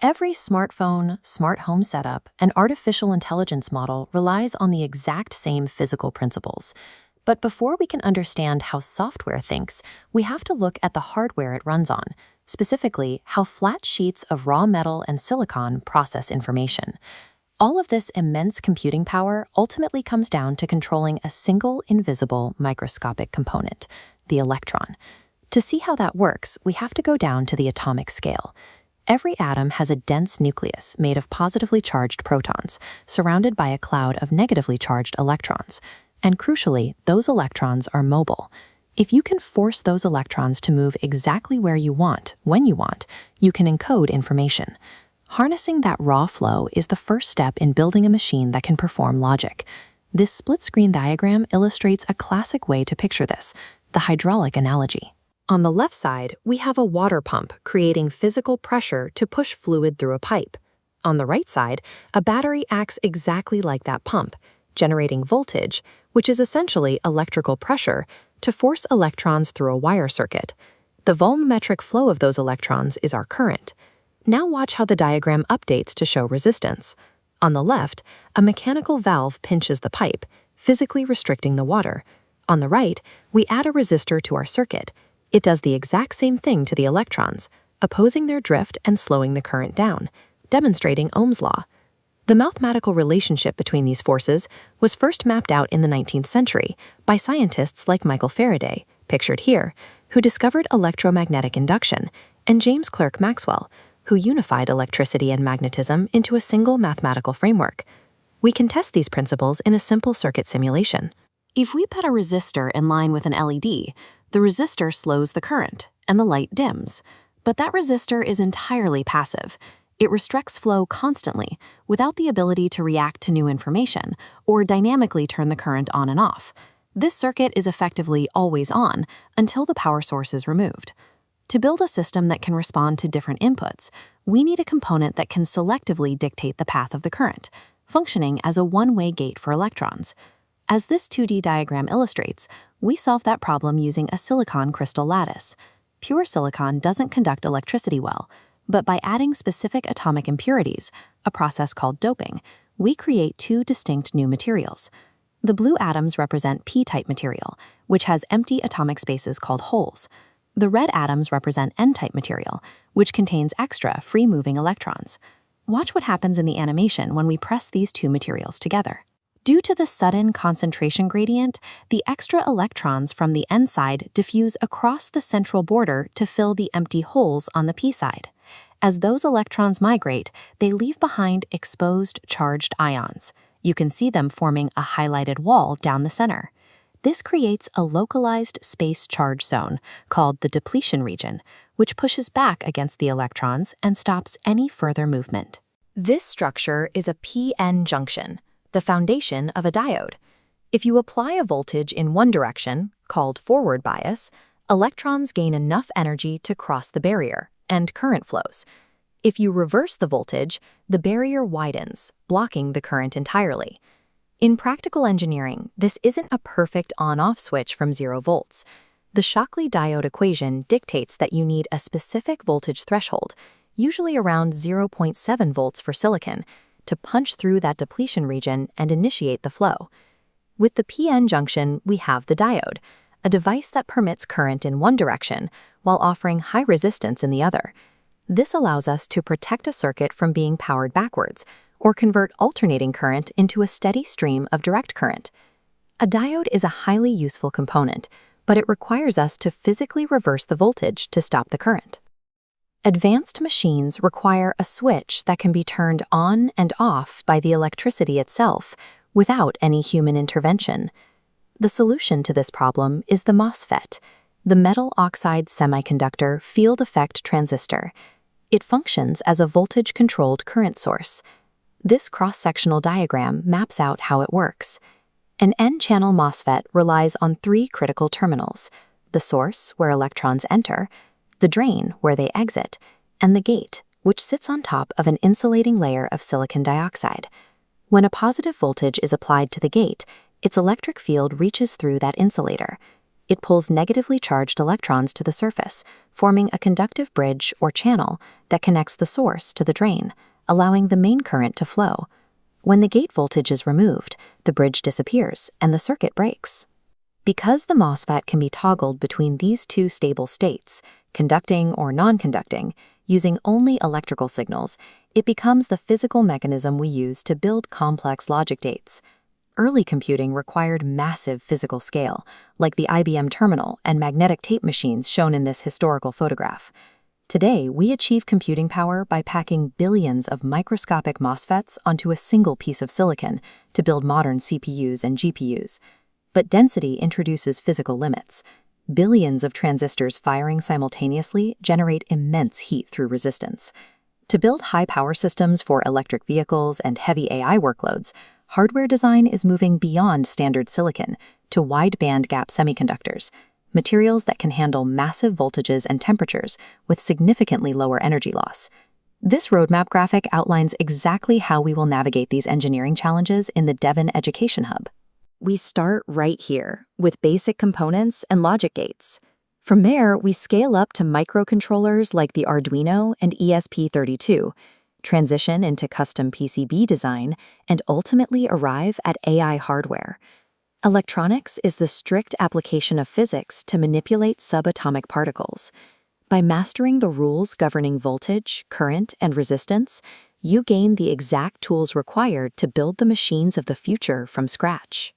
Every smartphone, smart home setup, and artificial intelligence model relies on the exact same physical principles. But before we can understand how software thinks, we have to look at the hardware it runs on, specifically how flat sheets of raw metal and silicon process information. All of this immense computing power ultimately comes down to controlling a single invisible microscopic component, the electron. To see how that works, we have to go down to the atomic scale. Every atom has a dense nucleus made of positively charged protons, surrounded by a cloud of negatively charged electrons. And crucially, those electrons are mobile. If you can force those electrons to move exactly where you want, when you want, you can encode information. Harnessing that raw flow is the first step in building a machine that can perform logic. This split-screen diagram illustrates a classic way to picture this, the hydraulic analogy. On the left side, we have a water pump creating physical pressure to push fluid through a pipe. On the right side, a battery acts exactly like that pump, generating voltage, which is essentially electrical pressure, to force electrons through a wire circuit. The volumetric flow of those electrons is our current. Now watch how the diagram updates to show resistance. On the left, a mechanical valve pinches the pipe, physically restricting the water. On the right, we add a resistor to our circuit. It does the exact same thing to the electrons, opposing their drift and slowing the current down, demonstrating Ohm's law. The mathematical relationship between these forces was first mapped out in the 19th century by scientists like Michael Faraday, pictured here, who discovered electromagnetic induction, and James Clerk Maxwell, who unified electricity and magnetism into a single mathematical framework. We can test these principles in a simple circuit simulation. If we put a resistor in line with an LED, the resistor slows the current, and the light dims. But that resistor is entirely passive. It restricts flow constantly, without the ability to react to new information, or dynamically turn the current on and off. This circuit is effectively always on, until the power source is removed. To build a system that can respond to different inputs, we need a component that can selectively dictate the path of the current, functioning as a one-way gate for electrons. As this 2D diagram illustrates, we solve that problem using a silicon crystal lattice. Pure silicon doesn't conduct electricity well, but by adding specific atomic impurities, a process called doping, we create two distinct new materials. The blue atoms represent p-type material, which has empty atomic spaces called holes. The red atoms represent n-type material, which contains extra free-moving electrons. Watch what happens in the animation when we press these two materials together. Due to the sudden concentration gradient, the extra electrons from the N side diffuse across the central border to fill the empty holes on the P side. As those electrons migrate, they leave behind exposed charged ions. You can see them forming a highlighted wall down the center. This creates a localized space charge zone called the depletion region, which pushes back against the electrons and stops any further movement. This structure is a p-n junction, the foundation of a diode. If you apply a voltage in one direction, called forward bias, electrons gain enough energy to cross the barrier, and current flows. If you reverse the voltage, the barrier widens, blocking the current entirely. In practical engineering, this isn't a perfect on-off switch from 0 volts. The Shockley diode equation dictates that you need a specific voltage threshold, usually around 0.7 volts for silicon, to punch through that depletion region and initiate the flow. With the PN junction, we have the diode, a device that permits current in one direction while offering high resistance in the other. This allows us to protect a circuit from being powered backwards, or convert alternating current into a steady stream of direct current. A diode is a highly useful component, but it requires us to physically reverse the voltage to stop the current. Advanced machines require a switch that can be turned on and off by the electricity itself, without any human intervention. The solution to this problem is the MOSFET, the metal oxide semiconductor field effect transistor. It functions as a voltage-controlled current source. This cross-sectional diagram maps out how it works. An N-channel MOSFET relies on 3 critical terminals: the source, where electrons enter, the drain, where they exit, and the gate, which sits on top of an insulating layer of silicon dioxide. When a positive voltage is applied to the gate, its electric field reaches through that insulator. It pulls negatively charged electrons to the surface, forming a conductive bridge or channel that connects the source to the drain, allowing the main current to flow. When the gate voltage is removed, the bridge disappears and the circuit breaks. Because the MOSFET can be toggled between these two stable states, conducting or non-conducting, using only electrical signals, it becomes the physical mechanism we use to build complex logic gates. Early computing required massive physical scale, like the IBM terminal and magnetic tape machines shown in this historical photograph. Today, we achieve computing power by packing billions of microscopic MOSFETs onto a single piece of silicon to build modern CPUs and GPUs. But density introduces physical limits. Billions of transistors firing simultaneously generate immense heat through resistance. To build high-power systems for electric vehicles and heavy AI workloads, hardware design is moving beyond standard silicon to wide bandgap semiconductors, materials that can handle massive voltages and temperatures with significantly lower energy loss. This roadmap graphic outlines exactly how we will navigate these engineering challenges in the DEVEN Education Hub. We start right here, with basic components and logic gates. From there, we scale up to microcontrollers like the Arduino and ESP32, transition into custom PCB design, and ultimately arrive at AI hardware. Electronics is the strict application of physics to manipulate subatomic particles. By mastering the rules governing voltage, current, and resistance, you gain the exact tools required to build the machines of the future from scratch.